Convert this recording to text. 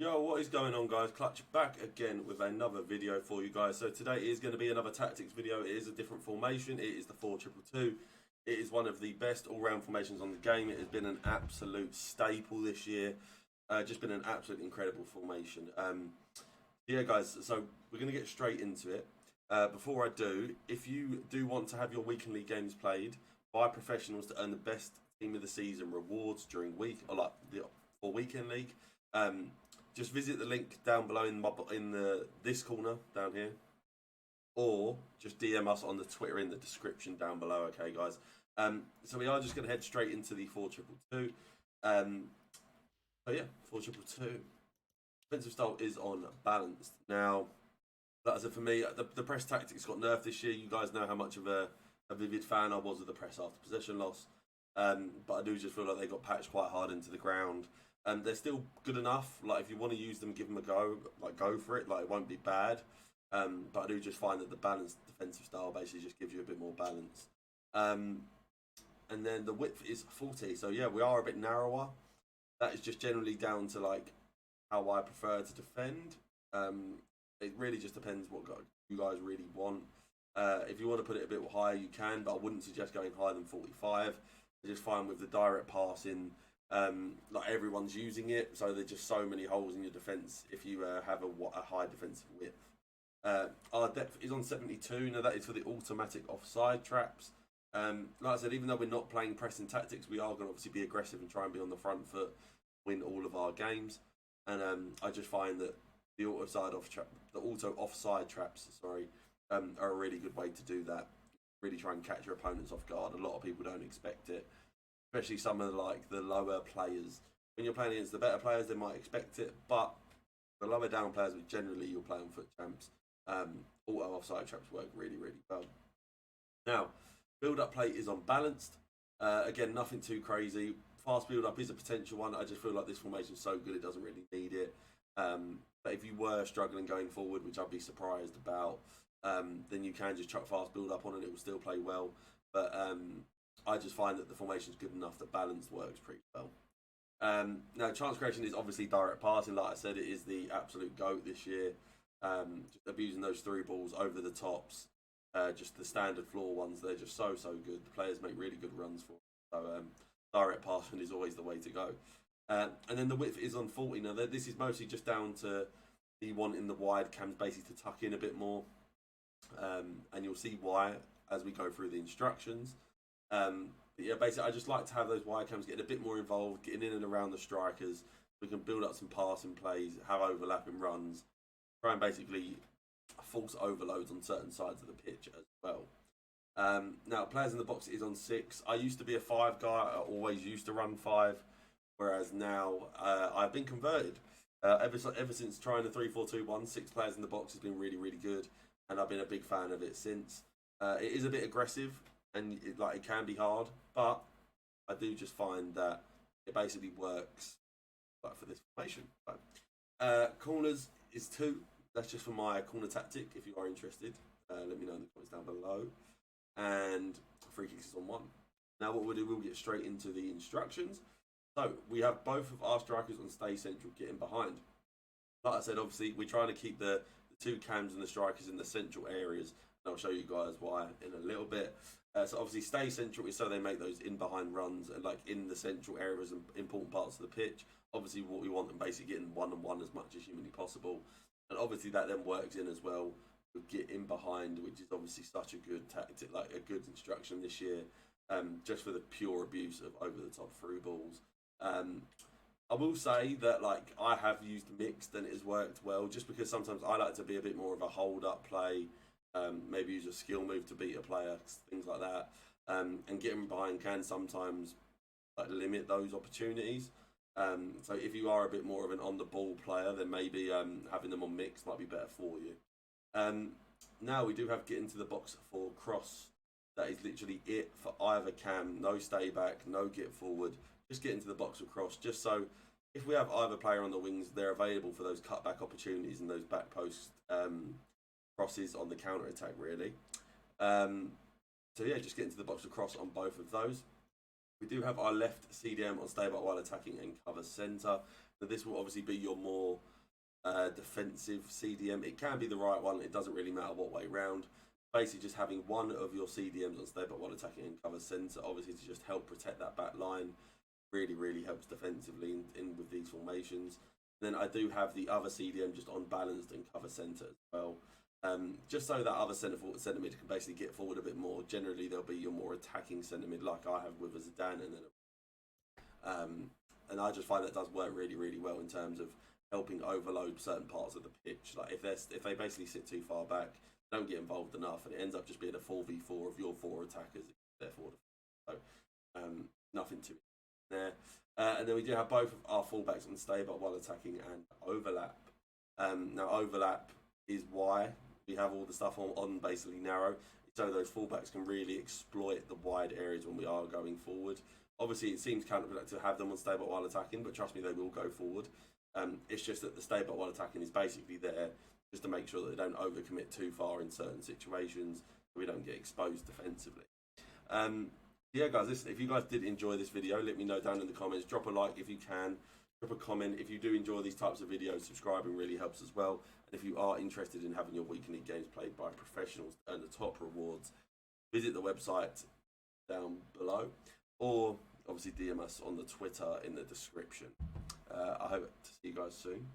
Yo, what is going on, guys? Clutch back again with another video for you guys. So today is going to be another tactics video. It is a different formation. It is the 4-2-2. It is one of the best all-round formations on the game. It has been an absolute staple this year. Just been an absolutely incredible formation. Yeah, guys, so we're going to get straight into it. Before I do, if you do want to have your weekend league games played by professionals to earn the best team of the season rewards during week, or like for weekend league, just visit the link down below in this corner down here, or just DM us on the Twitter in the description down below. Okay, guys. So we are just going to head straight into the 4-2-2. So yeah, 4-2-2. Defensive style is on balanced. Now, like I said, for me, the press tactics got nerfed this year. You guys know how much of a vivid fan I was of the press after possession loss. But I do just feel like they got patched quite hard into the ground. They're still good enough. Like, if you want to use them, give them a go. Like, go for it. Like, it won't be bad. But I do just find that the balanced defensive style basically just gives you a bit more balance. And then the width is 40. So yeah, we are a bit narrower. That is just generally down to like how I prefer to defend. It really just depends what you guys really want. If you want to put it a bit higher, you can, but I wouldn't suggest going higher than 45. I just find with the direct passing, like everyone's using it, so there's just so many holes in your defense if you have a high defensive width. Our depth is on 72. Now that is for the automatic offside traps. Like I said, even though we're not playing pressing tactics, we are going to obviously be aggressive and try and be on the front foot, win all of our games. And I just find that the auto offside traps, are a really good way to do that. Really try and catch your opponents off guard. A lot of people don't expect it, especially some of the lower players. When you're playing against the better players, they might expect it, but the lower down players, which generally you'll play on foot champs, auto offside traps work really, really well. Now, build-up play is unbalanced. Again, nothing too crazy. Fast build-up is a potential one. I just feel like this formation is so good it doesn't really need it. But if you were struggling going forward, which I'd be surprised about, then you can just chuck fast build-up on and it will still play well. But I just find that the formation is good enough that balanced works pretty well. Now, chance creation is obviously direct passing. Like I said, it is the absolute GOAT this year. Just abusing those through balls over the tops. Just the standard floor ones, they're just so good. The players make really good runs for it. So direct passing is always the way to go. And then the width is on 40. Now this is mostly just down to the wanting the wide cams basically to tuck in a bit more. And you'll see why as we go through the instructions. But yeah, basically I just like to have those wide cams getting a bit more involved, getting in and around the strikers. We can build up some passing plays, have overlapping runs, try and basically force overloads on certain sides of the pitch as well. Now, players in the box is on 6. I used to be a 5 guy. I always used to run 5, whereas now I've been converted. Ever since trying the 3-4-2-1, 6 players in the box has been really, really good, and I've been a big fan of it since. It is a bit aggressive, and it can be hard, but I do just find that it basically works for this formation. Corners is 2. That's just for my corner tactic. If you are interested, let me know in the comments down below. And free kicks is on 1. Now what we'll do, we'll get straight into the instructions. So we have both of our strikers on stay central, getting behind. Like I said, obviously we're trying to keep the 2 cams and the strikers in the central areas. And I'll show you guys why in a little bit. So obviously stay central is so they make those in behind runs and like in the central areas and important parts of the pitch. Obviously what we want them basically getting 1-on-1 as much as humanly possible. And obviously that then works in as well with get in behind, which is obviously such a good tactic, like a good instruction this year, just for the pure abuse of over the top through balls. I will say that like I have used mixed and it has worked well, just because sometimes I like to be a bit more of a hold up play, maybe use a skill move to beat a player, things like that. And getting behind can sometimes like limit those opportunities. So if you are a bit more of an on the ball player, then maybe having them on mix might be better for you. Now we do have get into the box for cross. That is literally it for either cam. No stay back, no get forward. Just get into the box for cross. Just so if we have either player on the wings, they're available for those cutback opportunities and those back post crosses on the counter attack. Really. So yeah, just get into the box for cross on both of those. We do have our left CDM on stay back while attacking and cover centre. So this will obviously be your more defensive CDM. It can be the right one. It doesn't really matter what way round. Basically, just having one of your CDMs on stay back while attacking and cover centre, obviously to just help protect that back line, really helps defensively in with these formations. And then I do have the other CDM just on balanced and cover centre as well. Just so that other centre mid can basically get forward a bit more. Generally, there'll be your more attacking centre mid, like I have with a Zidane, and I just find that does work really well in terms of helping overload certain parts of the pitch. Like if they basically sit too far back, don't get involved enough, and it ends up just being a 4v4 of your 4 attackers. Therefore, so nothing too there. And then we do have both of our fullbacks on stay but while attacking and overlap. Now overlap is why we have all the stuff on basically narrow, so those fullbacks can really exploit the wide areas when we are going forward. Obviously, it seems counterproductive to have them on stay but while attacking, but trust me, they will go forward. It's just that the stay but while attacking is basically there just to make sure that they don't overcommit too far in certain situations, so we don't get exposed defensively. Yeah, guys, if you guys did enjoy this video, let me know down in the comments. Drop a like if you can. Drop a comment. If you do enjoy these types of videos, subscribing really helps as well. And if you are interested in having your weekly games played by professionals to earn the top rewards, visit the website down below, or obviously DM us on the Twitter in the description. I hope to see you guys soon.